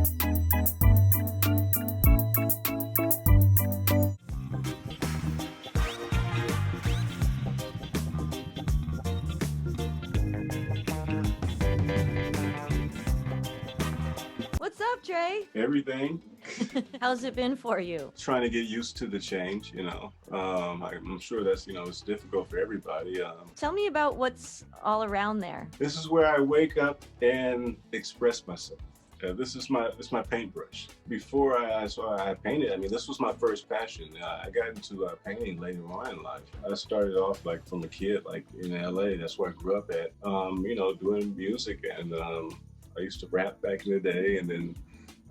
What's up, Dray? Everything. How's it been for you? Trying to get used to the change, I'm sure that's, it's difficult for everybody. Tell me about what's all around there. This is where I wake up and express myself. This is my paintbrush. Before I painted, this was my first passion. I got into painting later on in life. I started off like from a kid, like in LA. That's where I grew up at, doing music. And I used to rap back in the day. And then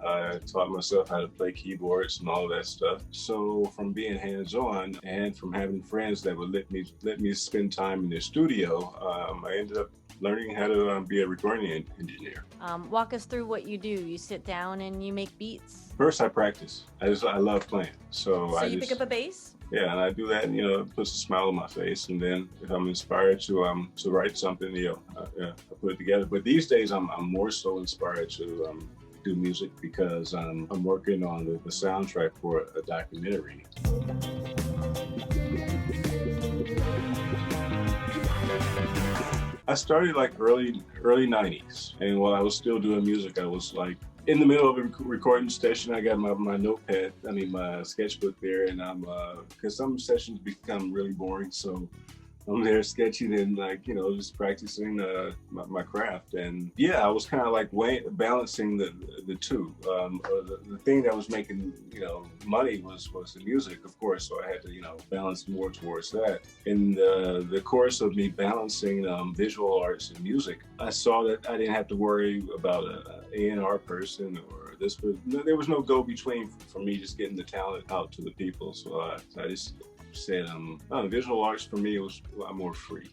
I taught myself how to play keyboards and all of that stuff. So from being hands-on and from having friends that would let me spend time in their studio, I ended up learning how to be a recording engineer. Walk us through what you do. You sit down and you make beats? First, I practice. I love playing. So you pick up a bass? Yeah, and I do that, and it puts a smile on my face. And then if I'm inspired to write something, I put it together. But these days, I'm more so inspired to do music because I'm working on the soundtrack for a documentary. I started like early 90s, and while I was still doing music, I was like in the middle of a recording session. I got my notepad, my sketchbook there, and I'm because some sessions become really boring, so I'm there sketching and just practicing my craft. And yeah, I was kind of like balancing the two. The thing that was making money was the music, of course. So I had to balance more towards that. In the course of me balancing visual arts and music, I saw that I didn't have to worry about an A&R person or this. But there was no go between for me just getting the talent out to the people. So I just said visual arts for me was a lot more free.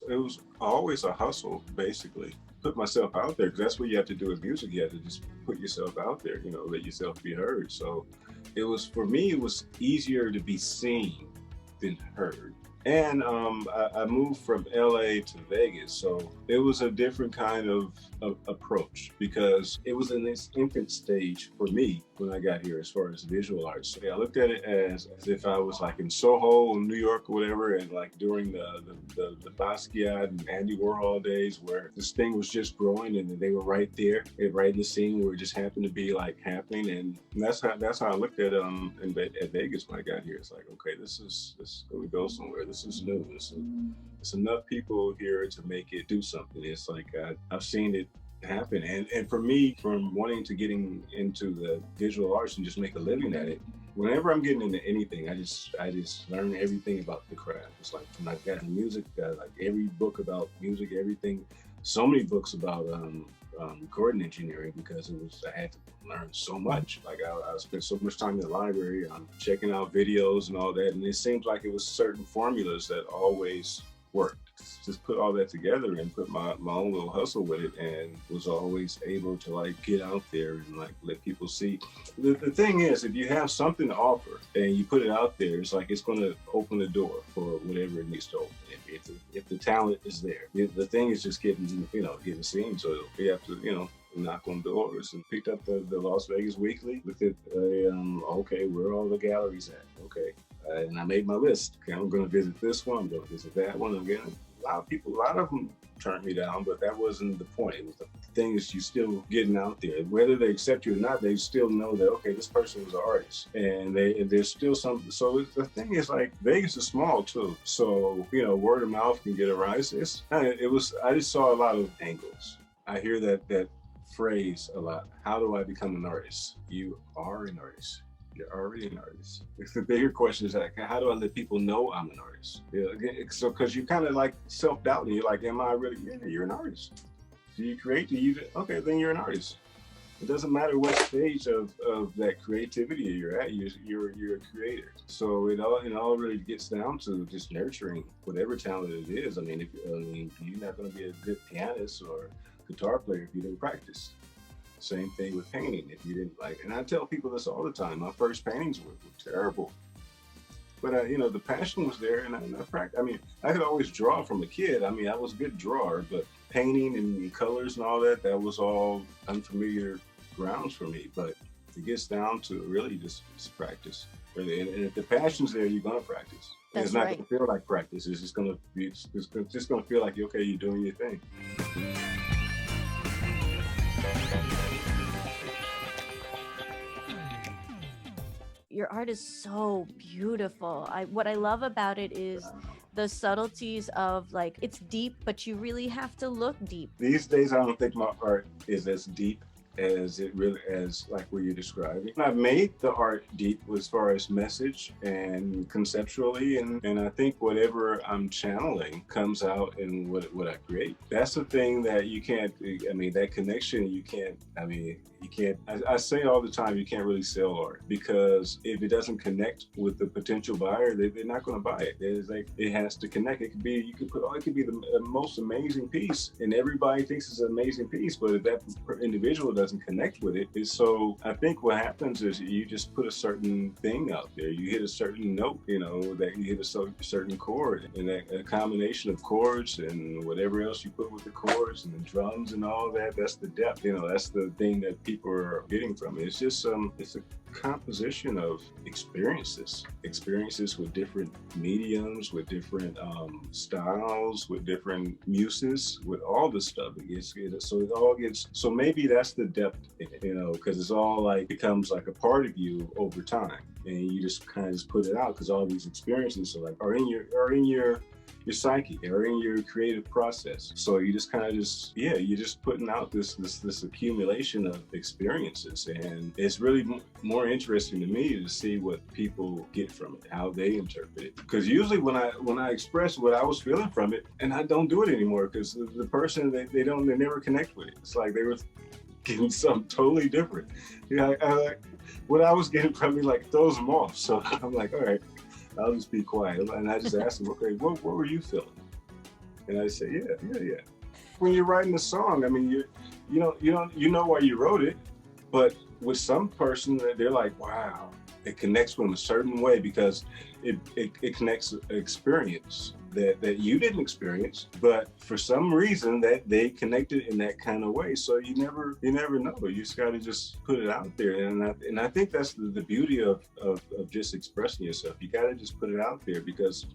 It was always a hustle, basically. Put myself out there, because that's what you have to do with music. You have to just put yourself out there, let yourself be heard. So it was easier to be seen than heard. And I moved from LA to Vegas, so it was a different kind of approach because it was in this infant stage for me when I got here as far as visual arts. So, I looked at it as if I was like in Soho, New York, or whatever, and like during the Basquiat and Andy Warhol days where this thing was just growing and they were right there, right in the scene where it just happened to be like happening. And that's how I looked at at Vegas when I got here. It's like, okay, this is going to go somewhere. This is new. It's enough people here to make it do something. It's like I've seen it happen. And for me, from wanting to getting into the visual arts and just make a living at it, whenever I'm getting into anything, I just learn everything about the craft. It's like when I got into music, like every book about music, everything, so many books about recording engineering because I had to learn so much. Like I spent so much time in the library checking out videos and all that, and it seems like it was certain formulas that always worked. Just put all that together and put my own little hustle with it, and was always able to like get out there and like let people see. The thing is, if you have something to offer and you put it out there, it's like it's going to open the door for whatever it needs to open. If the talent is there, the thing is just getting seen. So you have to knock on doors, and picked up the Las Vegas Weekly. Looked at okay, where are all the galleries at? Okay. And I made my list. Okay, I'm going to visit this one. I'm going to visit that one. I'm getting a lot of them turned me down, but that wasn't the point. It was the thing is you still getting out there. Whether they accept you or not, they still know that, okay, this person was an artist. And there's still some, so the thing is like Vegas is small too. So, word of mouth can get around. I just saw a lot of angles. I hear that phrase a lot. How do I become an artist? You are an artist. You're already an artist. The bigger question is like, how do I let people know I'm an artist? So, because you kind of like self-doubting. You're like, am I really? Yeah, you're an artist. Do you create? Okay, then you're an artist. It doesn't matter what stage of that creativity you're at. You're a creator. So it all really gets down to just nurturing whatever talent it is. You're not going to be a good pianist or guitar player if you didn't practice. Same thing with painting. If you didn't and I tell people this all the time, my first paintings were terrible. But the passion was there, and I practiced. I mean, I could always draw from a kid. I mean, I was a good drawer, but painting and colors and all that was all unfamiliar grounds for me. But it gets down to really just practice. Really, and if the passion's there, you're gonna practice. It's not gonna feel like practice. It's just gonna be. It's just gonna feel like okay, you're doing your thing. Your art is so beautiful. What I love about it is the subtleties of like, it's deep, but you really have to look deep. These days, I don't think my art is as deep as like what you're describing. I've made the art deep as far as message and conceptually, and I think whatever I'm channeling comes out in what I create. That's the thing that you can't, I mean, that connection, you can't, I say all the time, you can't really sell art, because if it doesn't connect with the potential buyer, they're not going to buy it. It's like, it has to connect. It could be the most amazing piece, and everybody thinks it's an amazing piece, but if that individual doesn't connect with it, so I think what happens is you just put a certain thing out there. You hit a certain note, that you hit a certain chord, and a combination of chords and whatever else you put with the chords and the drums and all that, that's the depth. That's the thing that people are getting from it. It's just it's a composition of experiences with different mediums, with different styles, with different muses, with all the stuff. So maybe that's the depth in it, because it's all like becomes like a part of you over time, and you just kind of just put it out because all these experiences are in your psyche or in your creative process. So you just kind of you're just putting out this accumulation of experiences, and it's really more interesting to me to see what people get from it, how they interpret it. Because usually when I express what I was feeling from it, and I don't do it anymore, because the person they never connect with it. It's like they were getting something totally different. I what I was getting from me throws them off. So I'm like, all right, I'll just be quiet. And I just ask them, okay, what were you feeling? And I say, yeah. When you're writing a song, I mean, you know why you wrote it, but with some person, they're like, wow, it connects with them a certain way because it connects an experience that you didn't experience, but for some reason that they connected in that kind of way. So you never know. You just got to just put it out there, and I think that's the beauty of just expressing yourself. You got to just put it out there, because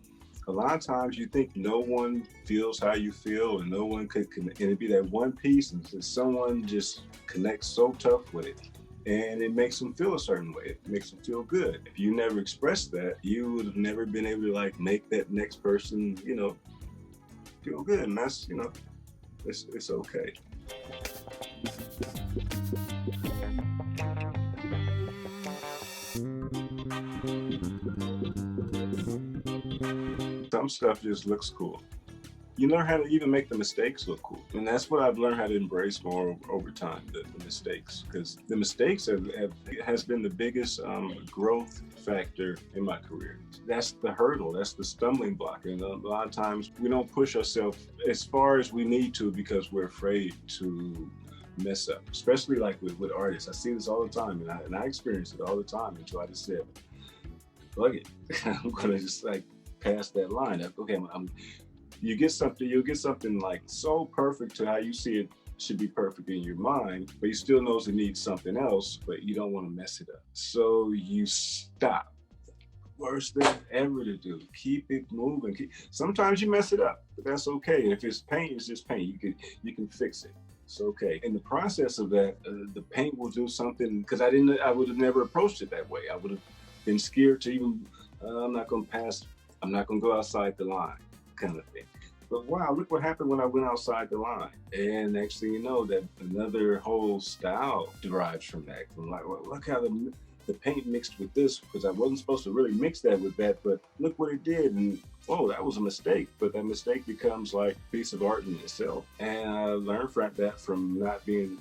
a lot of times you think no one feels how you feel, and no one could, and it'd be that one piece, and someone just connects so tough with it. And it makes them feel a certain way. It makes them feel good. If you never expressed that, you would have never been able to make that next person, feel good. And that's, it's okay. Some stuff just looks cool. You learn how to even make the mistakes look cool. And that's what I've learned how to embrace more over time, the mistakes. Because the mistakes has been the biggest growth factor in my career. That's the hurdle, that's the stumbling block. And a lot of times we don't push ourselves as far as we need to because we're afraid to mess up, especially with artists. I see this all the time, and I experience it all the time until I just said, fuck it. I'm gonna just pass that line. Okay, you'll get something so perfect to how you see it should be perfect in your mind, but you still knows it needs something else, but you don't want to mess it up. So you stop. Worst thing ever to do. Keep it moving. Sometimes you mess it up, but that's okay. And if it's paint, it's just paint. You can fix it. It's okay. In the process of that, the paint will do something, because I would have never approached it that way. I would have been scared to even, I'm not going to go outside the line, kind of thing. But wow, look what happened when I went outside the line. And next thing you know, that another whole style derives from that. I'm like, well, look how the paint mixed with this, because I wasn't supposed to really mix that with that, but look what it did. And oh, that was a mistake. But that mistake becomes like a piece of art in itself. And I learned from not being,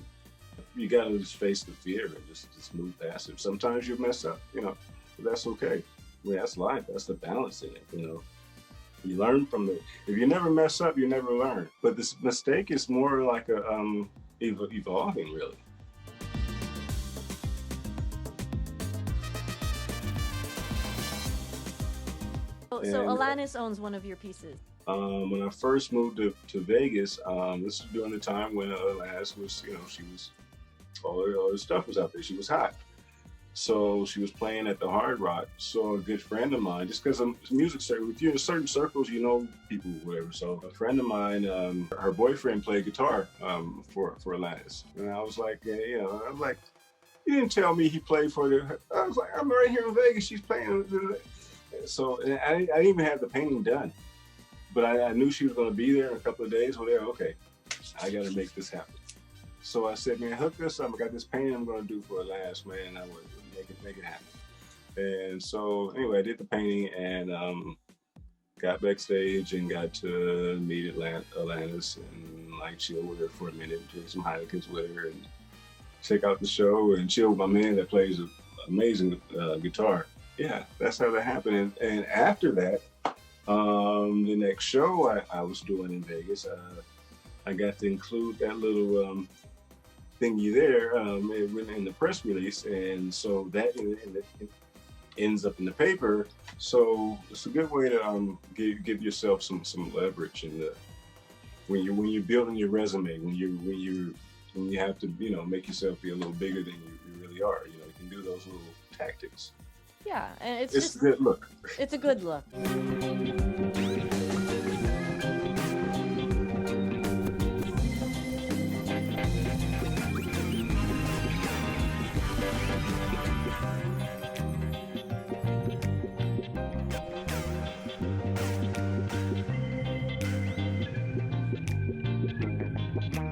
you got to just face the fear and just move past it. Sometimes you mess up, but that's okay. I mean, that's life. That's the balance in it, You learn from it. If you never mess up, you never learn. But this mistake is more like evolving, really. So Alanis owns one of your pieces. When I first moved to Vegas, this was during the time when Alanis was, she was, all her stuff was out there. She was hot. So she was playing at the Hard Rock. So a good friend of mine, just because I'm music circle, if you're in certain circles, you know people, whatever. So a friend of mine, her boyfriend played guitar for Alanis, and I was like, I'm like, you didn't tell me he played for the. I was like, I'm right here in Vegas. She's playing. So and I didn't even have the painting done, but I knew she was going to be there in a couple of days. Whatever. Okay, I got to make this happen. So I said, man, hook this up. I got this painting I'm going to do for Alanis, man. I want to make it happen. And so anyway, I did the painting and got backstage and got to meet Alanis and like chill with her for a minute, drink some Heinekens with her and check out the show and chill with my man that plays an amazing guitar. Yeah, that's how that happened. And after that, the next show I was doing in Vegas, I got to include that little thingy there in the press release, and so that it ends up in the paper. So it's a good way to give yourself some leverage in the when you're building your resume, when you have to make yourself be a little bigger than you really are. You can do those little tactics. Yeah, and it's just a good look. It's a good look.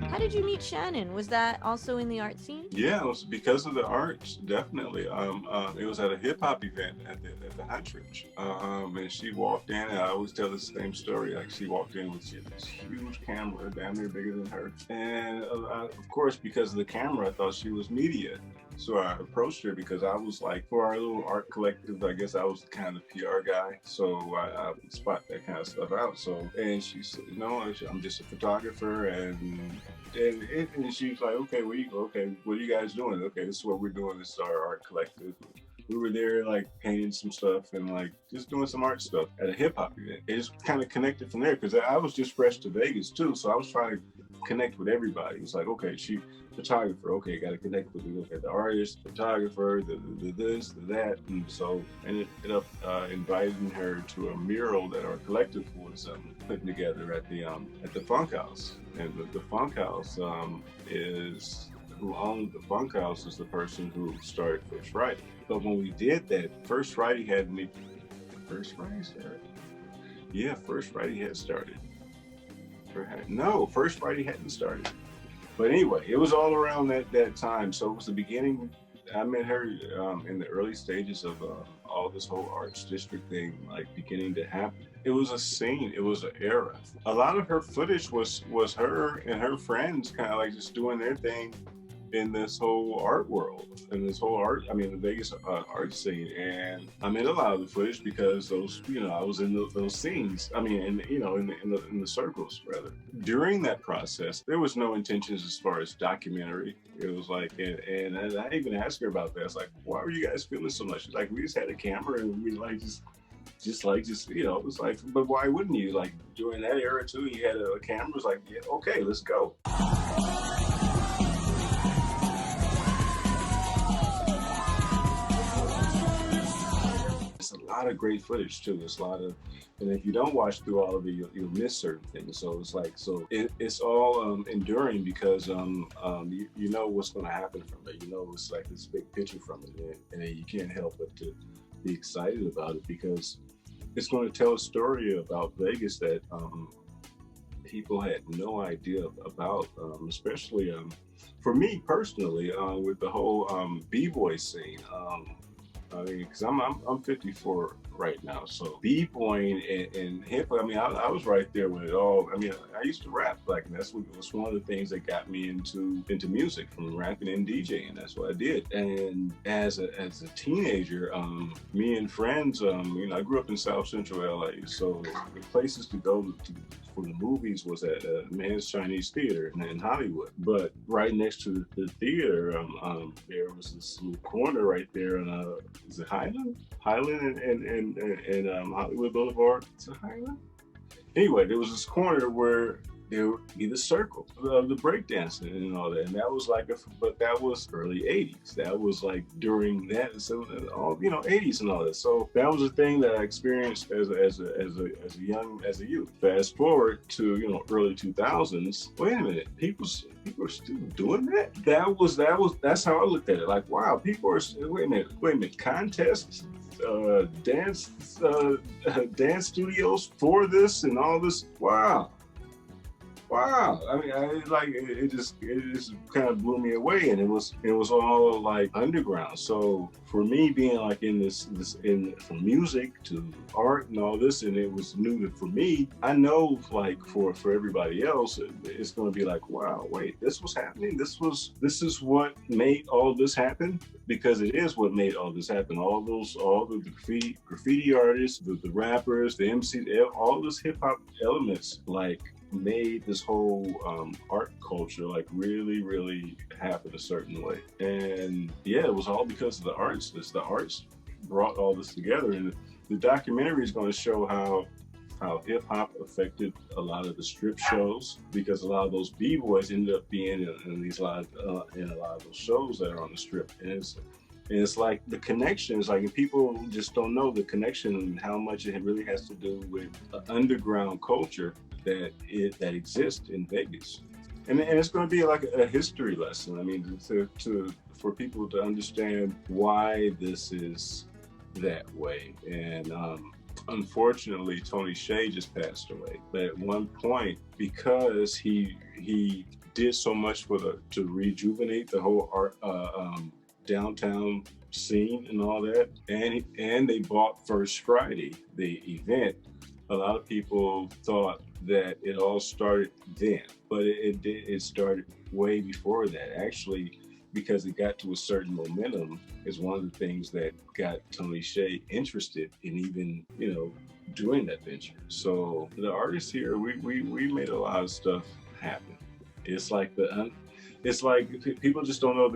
How did you meet Shannon? Was that also in the art scene? Yeah, it was because of the arts, definitely. It was at a hip hop event at the Unstripped, and she walked in. And I always tell the same story. Like she walked in with this huge camera, damn near bigger than her, and of course, because of the camera, I thought she was media. So I approached her because I was like, for our little art collective, I guess I was kind of the PR guy. So I would spot that kind of stuff out. So, and she said, no, I'm just a photographer. And she's like, okay, where you go? Okay, what are you guys doing? Okay, this is what we're doing. This is our art collective. We were there like painting some stuff and like just doing some art stuff at a hip hop event. It just kind of connected from there because I was just fresh to Vegas too. So I was trying to connect with everybody. It's like, okay, she photographer, okay, got to connect with the artist, photographer, the this, the that. And so I ended up inviting her to a mural that our collective was putting together at the Funk House. And the Funk House who owned the Funk House is the person who started First Friday. But when we did that, First Friday started? Yeah, First Friday had started. No, First Friday hadn't started. But anyway, it was all around that time. So it was the beginning. I met her in the early stages of all this whole arts district thing, like beginning to happen. It was a scene. It was an era. A lot of her footage was her and her friends kind of like just doing their thing in this whole art world, in this whole the Vegas art scene. And I made a lot of the footage because those, I was in those scenes. I mean, in the circles rather. During that process, there was no intentions as far as documentary. It was like, and I even asked her about that. I was like, why were you guys feeling so much? She's like, we just had a camera and we like just it was like, but why wouldn't you? Like during that era too, you had a camera. It was like, yeah, okay, let's go. A lot of great footage too. There's a lot of, and if you don't watch through all of it, you'll miss certain things. So it's like, it's all enduring because you know what's going to happen from it. It's like this big picture from it, and you can't help but to be excited about it because it's going to tell a story about Vegas that people had no idea about, especially for me personally with the whole b-boy scene. I mean, because I'm 54 right now, so b-boying and hip hop. I mean, I was right there with it all. I mean, I used to rap, like that's what was one of the things that got me into music, from rapping and DJing. That's what I did. And as a teenager, me and friends, I grew up in South Central LA, so the places to go for the movies was at Man's Chinese Theater in Hollywood. But right next to the theater, there was this little corner right there in is it Highland in Hollywood Boulevard. Is it Highland? Anyway, there was this corner where there would be the circle of the breakdancing and all that, and that was like, but that was early '80s. That was like during that, so all '80s and all that. So that was a thing that I experienced as a youth. Fast forward to early 2000s. Wait a minute, people are still doing that. That's how I looked at it. Like, wow, people are. Wait a minute, contests. Dance studios for this and all this. Wow. I mean, it just kind of blew me away, and it was all like underground. So for me, being like from music to art and all this, and it was new for me. I know, like for everybody else, it's going to be like, wow, wait, this was happening. This is what made all this happen, because it is what made all this happen. All the graffiti artists, the rappers, the MCs, all those hip hop elements, like, made this whole art culture like really happen a certain way. And yeah, it was all because of the arts. The arts brought all this together, and the documentary is going to show how hip hop affected a lot of the strip shows, because a lot of those b-boys ended up being in a lot of those shows that are on the strip. And it's like the connection is like, people just don't know the connection and how much it really has to do with the underground culture that exists in Vegas. And it's going to be like a history lesson. I mean, for people to understand why this is that way. And unfortunately, Tony Hsieh just passed away. But at one point, because he did so much to rejuvenate the whole art downtown scene and all that, and they bought First Friday, the event. A lot of people thought that it all started then, but it started way before that. Actually, because it got to a certain momentum, is one of the things that got Tony Hsieh interested in even doing that venture. So the artists here, we made a lot of stuff happen. It's like people just don't know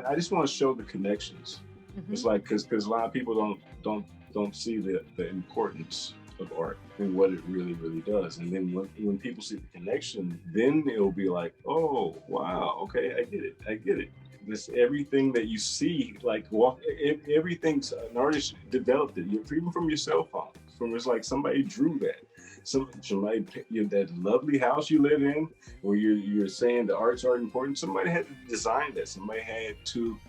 I just want to show the connections. Mm-hmm. It's like because a lot of people don't see the importance of art and what it really does. And then when people see the connection, then it'll be like, oh wow, okay, I get it. This everything that you see, like everything's an artist developed it, even from your cell phone. It's like somebody drew that. Somebody, that lovely house you live in, where you're saying the arts aren't important. Somebody had to design that.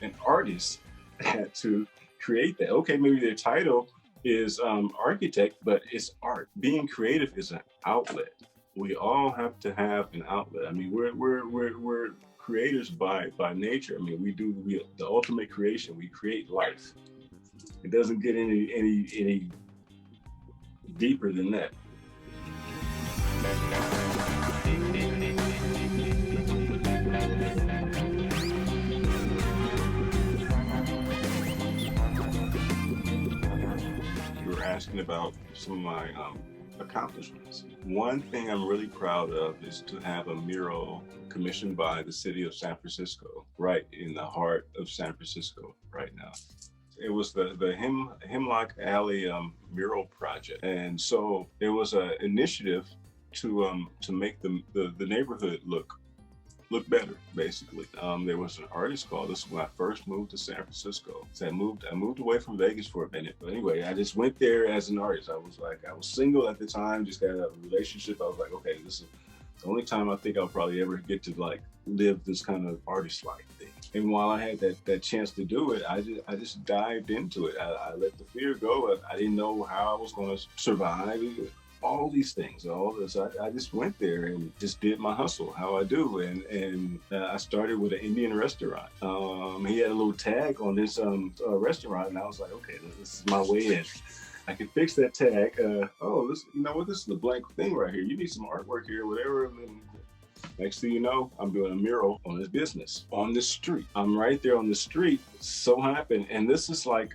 An artist had to create that. Okay, maybe their title is architect, but it's art. Being creative is an outlet. We all have to have an outlet. I mean, we're creators by nature. I mean, we the ultimate creation. We create life. It doesn't get any deeper than that. You were asking about some of my accomplishments. One thing I'm really proud of is to have a mural commissioned by the city of San Francisco, right in the heart of San Francisco right now. It was the Hemlock Alley mural project, and so it was an initiative to make the neighborhood look better. Basically, there was an artist called. This was when I first moved to San Francisco. So I moved away from Vegas for a minute. But anyway, I just went there as an artist. I was single at the time, just got a relationship. I was like, okay, this is the only time I think I'll probably ever get to like live this kind of artist-like thing. And while I had that chance to do it, I just dived into it. I let the fear go. I didn't know how I was going to survive. All these things, all this. I just went there and just did my hustle, how I do. And I started with an Indian restaurant. He had a little tag on this restaurant, and I was like, okay, this is my way in. I can fix that tag. This is the blank thing right here. You need some artwork here, whatever. And next thing you know, I'm doing a mural on his business on the street. I'm right there on the street. So happened, and this is like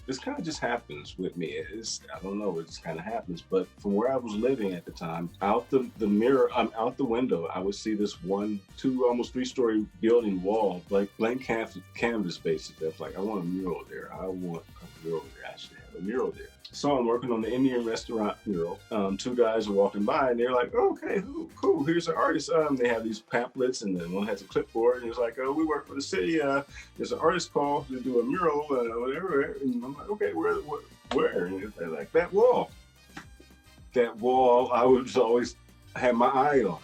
this kind of just happens with me. I don't know, it just kind of happens. But from where I was living at the time, out the window, I would see this 1, 2, almost 3-story building wall, like blank canvas basically. I was like, I want a mural there. I want a mural there. should have a mural there. So I'm working on the Indian restaurant mural. Two guys are walking by and they're like, oh, okay, cool, here's an artist. They have these pamphlets and then one has a clipboard and it's like, oh, we work for the city. There's an artist called to do a mural, whatever. And I'm like, okay, where? And they're like, that wall. That wall, I was always had my eye on.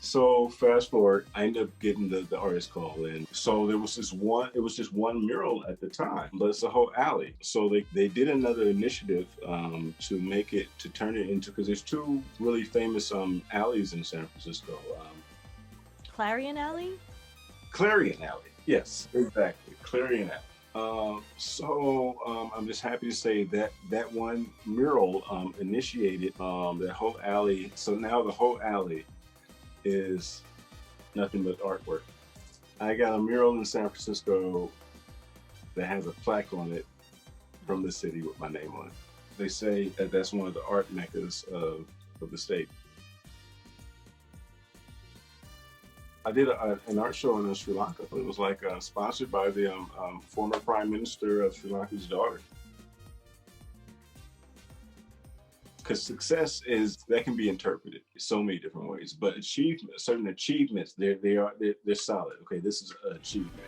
So fast forward, I ended up getting the artist call in. So it was just one mural at the time, but it's a whole alley. So they did another initiative to turn it into, because there's two really famous alleys in San Francisco. Clarion Alley? Clarion Alley, yes, exactly, Clarion Alley. I'm just happy to say that one mural initiated that whole alley. So now the whole alley is nothing but artwork. I got a mural in San Francisco that has a plaque on it from the city with my name on it. They say that that's one of the art meccas of the state. I did an art show in Sri Lanka. It was like sponsored by the former Prime Minister of Sri Lanka's daughter. Because success that can be interpreted so many different ways, but certain achievements, they're solid. Okay, this is an achievement.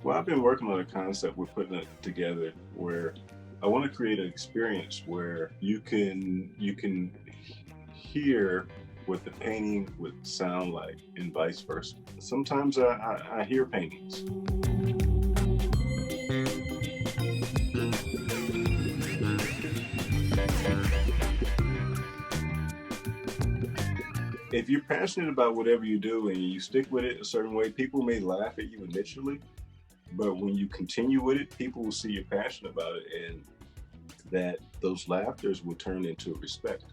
Well, I've been working on a concept. We're putting it together where I want to create an experience where you can hear what the painting would sound like and vice versa. Sometimes I hear paintings. If you're passionate about whatever you do and you stick with it a certain way, people may laugh at you initially, but when you continue with it, people will see you're passionate about it, and that those laughters will turn into respect.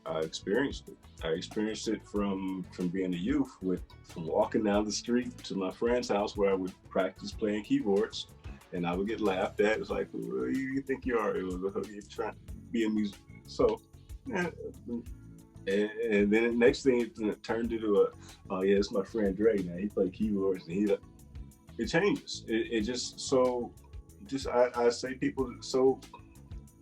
I experienced it. I experienced it from being a youth, from walking down the street to my friend's house where I would practice playing keyboards, and I would get laughed at. It was like, who do you think you are? It was you're trying to be a musician. So, yeah. And then the next thing it turned into oh yeah, it's my friend Dray now. He plays keyboards and it changes. It just I say people, so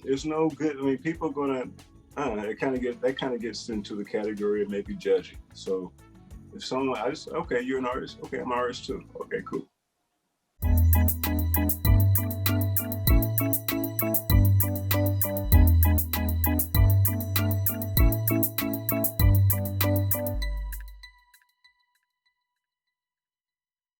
there's no good. I mean, people are gonna that kind of gets into the category of maybe judging. So if someone, okay, you're an artist. Okay, I'm an artist too. Okay, cool.